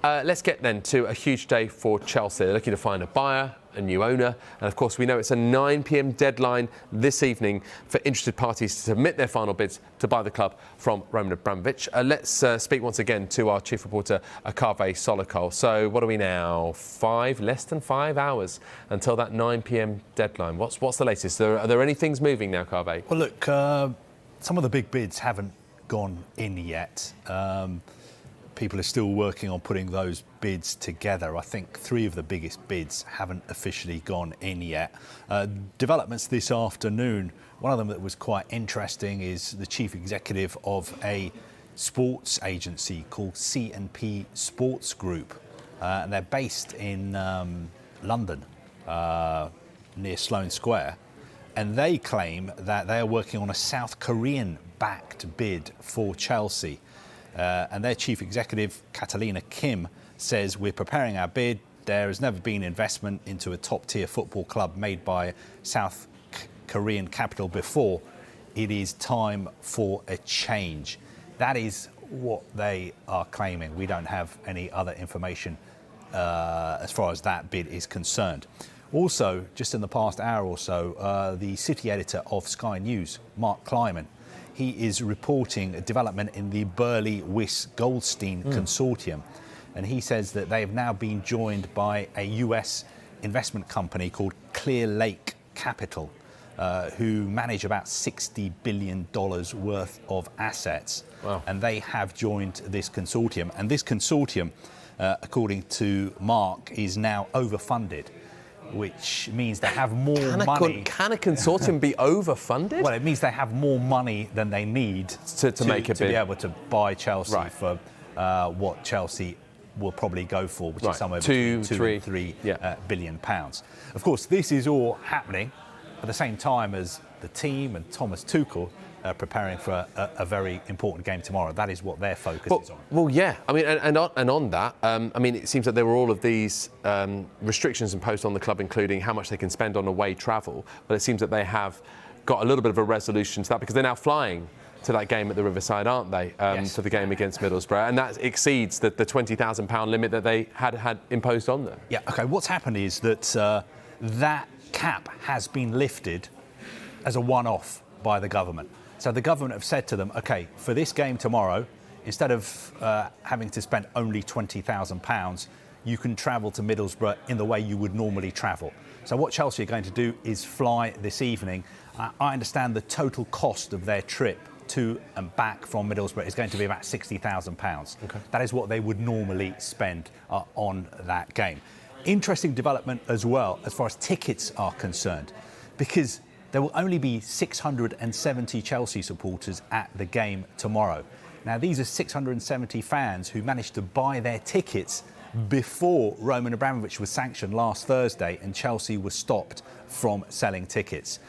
Let's get then to a huge day for Chelsea. They're looking to find a buyer, a new owner, and of course we know it's a 9 p.m. deadline this evening for interested parties to submit their final bids to buy the club from Roman Abramovich. Let's speak once again to our chief reporter, Kaveh Solhekol. So what are we now? Less than 5 hours until that 9 p.m. deadline. What's the latest? Are there any things moving now, Kaveh? Well, look, some of the big bids haven't gone in yet. People are still working on putting those bids together. I think 3 of the biggest bids haven't officially gone in yet. Developments this afternoon, one of them that was quite interesting is the chief executive of a sports agency called C&P Sports Group. And they're based in London, near Sloane Square. And they claim that they are working on a South Korean-backed bid for Chelsea. And their chief executive, Catalina Kim, says, we're preparing our bid. There has never been investment into a top-tier football club made by South Korean capital before. It is time for a change. That is what they are claiming. We don't have any other information as far as that bid is concerned. Also, just in the past hour or so, the city editor of Sky News, Mark Kleiman, he is reporting a development in the Burley-Wiss-Goldstein consortium. And he says that they have now been joined by a US investment company called Clear Lake Capital, who manage about $60 billion worth of assets. Wow. And they have joined this consortium. And this consortium, according to Mark, is now overfunded, which means they have more money. Can a consortium be overfunded? Well, it means they have more money than they need to make a bid, to be able to buy Chelsea for what Chelsea will probably go for, which is somewhere between 2 and 3 billion pounds. Of course, this is all happening at the same time as the team and Thomas Tuchel preparing for a very important game tomorrow. That is what their focus is on. Well, yeah. I mean, and on that, I mean, it seems that there were all of these restrictions imposed on the club, including how much they can spend on away travel. But it seems that they have got a little bit of a resolution to that because they're now flying to that game at the Riverside, aren't they? Yes. For the game against Middlesbrough, and that exceeds the £20,000 limit that they had imposed on them. Yeah. Okay. What's happened is that that cap has been lifted as a one-off by the government. So the government have said to them, OK, for this game tomorrow, instead of having to spend only £20,000, you can travel to Middlesbrough in the way you would normally travel. So what Chelsea are going to do is fly this evening. I understand the total cost of their trip to and back from Middlesbrough is going to be about £60,000. Okay. That is what they would normally spend on that game. Interesting development as well, as far as tickets are concerned, because there will only be 670 Chelsea supporters at the game tomorrow. Now, these are 670 fans who managed to buy their tickets before Roman Abramovich was sanctioned last Thursday and Chelsea was stopped from selling tickets.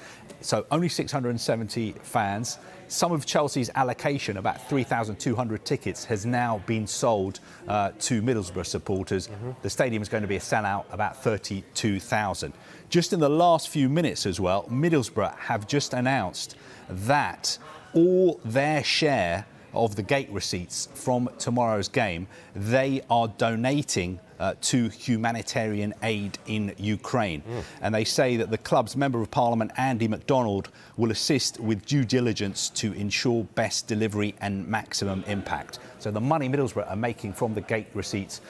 So only 670 fans. Some of Chelsea's allocation, about 3,200 tickets, has now been sold to Middlesbrough supporters. The stadium is going to be a sellout, about 32,000. Just in the last few minutes as well, Middlesbrough have just announced that all their share of the gate receipts from tomorrow's game, they are donating to humanitarian aid in Ukraine. And they say that the club's Member of Parliament, Andy MacDonald, will assist with due diligence to ensure best delivery and maximum impact. So the money Middlesbrough are making from the gate receipts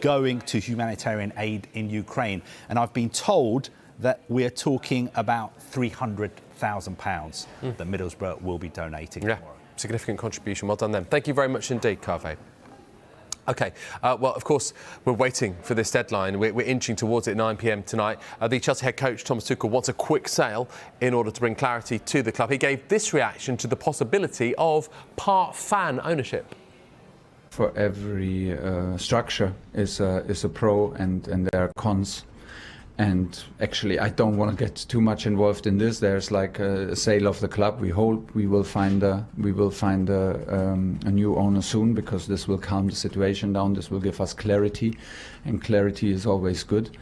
going to humanitarian aid in Ukraine. And I've been told that we're talking about £300,000 that Middlesbrough will be donating tomorrow. Significant contribution. Well done then. Thank you very much indeed, Kaveh. OK, well, of course, we're waiting for this deadline. We're inching towards it at 9 p.m. tonight. The Chelsea head coach, Thomas Tuchel, wants a quick sale in order to bring clarity to the club. He gave this reaction to the possibility of part fan ownership. For every structure is a pro and there are cons. And actually, I don't want to get too much involved in this. There's like a sale of the club. We hope we will find a new owner soon, because this will calm the situation down. This will give us clarity, and clarity is always good.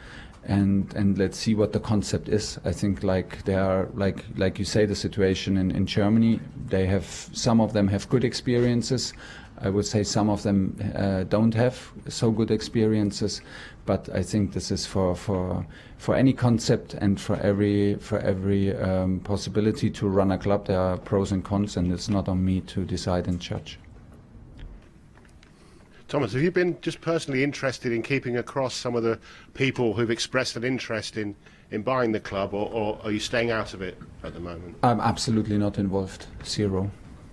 And let's see what the concept is. I think like they are like you say, the situation in Germany. They have, some of them have good experiences. I would say some of them don't have so good experiences, but I think this is for any concept and for every possibility to run a club. There are pros and cons, and it's not on me to decide and judge. Thomas, have you been just personally interested in keeping across some of the people who've expressed an interest in buying the club, or are you staying out of it at the moment? I'm absolutely not involved, zero.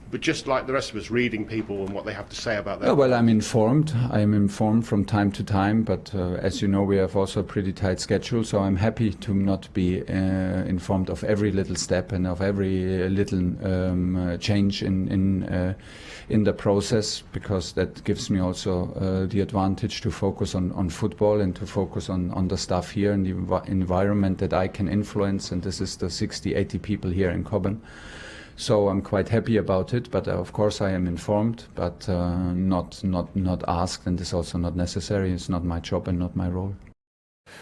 But just like the rest of us, reading people and what they have to say about that. Oh, well, I'm informed. I'm informed from time to time, but as you know, we have also a pretty tight schedule, so I'm happy to not be informed of every little step and of every little change in the process, because that gives me also the advantage to focus on football and to focus on the stuff here and the environment that I can influence, and this is the 60-80 people here in Cobham. So I'm quite happy about it, but of course I am informed, but not asked, and it's also not necessary. It's not my job and not my role.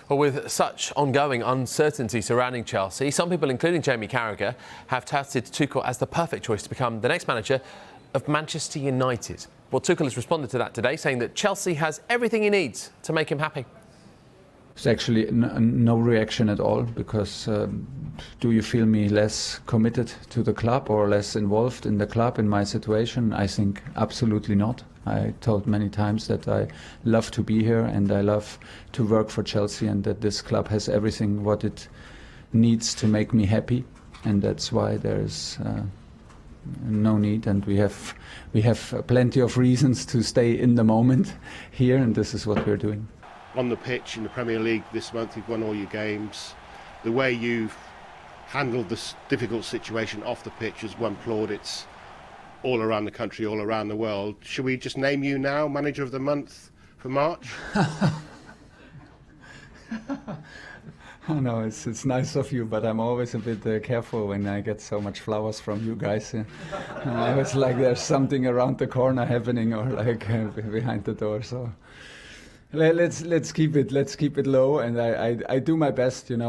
Well, with such ongoing uncertainty surrounding Chelsea, some people, including Jamie Carragher, have touted Tuchel as the perfect choice to become the next manager of Manchester United. Well, Tuchel has responded to that today, saying that Chelsea has everything he needs to make him happy. It's actually no reaction at all, because do you feel me less committed to the club or less involved in the club in my situation? I think absolutely not. I told many times that I love to be here and I love to work for Chelsea, and that this club has everything what it needs to make me happy, and that's why there is no need, and we have plenty of reasons to stay in the moment here, and this is what we're doing. On the pitch in the Premier League this month, you've won all your games. The way you've handled this difficult situation off the pitch has won plaudits all around the country, all around the world. Should we just name you now Manager of the Month for March? Oh no, it's nice of you, but I'm always a bit careful when I get so much flowers from you guys. I was like, there's something around the corner happening, or like behind the door. So let's keep it low, and I do my best, and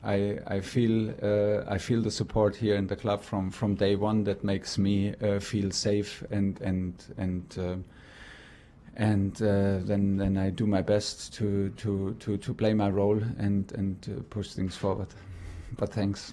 I feel the support here in the club from day one. That makes me feel safe, and then I do my best to play my role and push things forward. But thanks.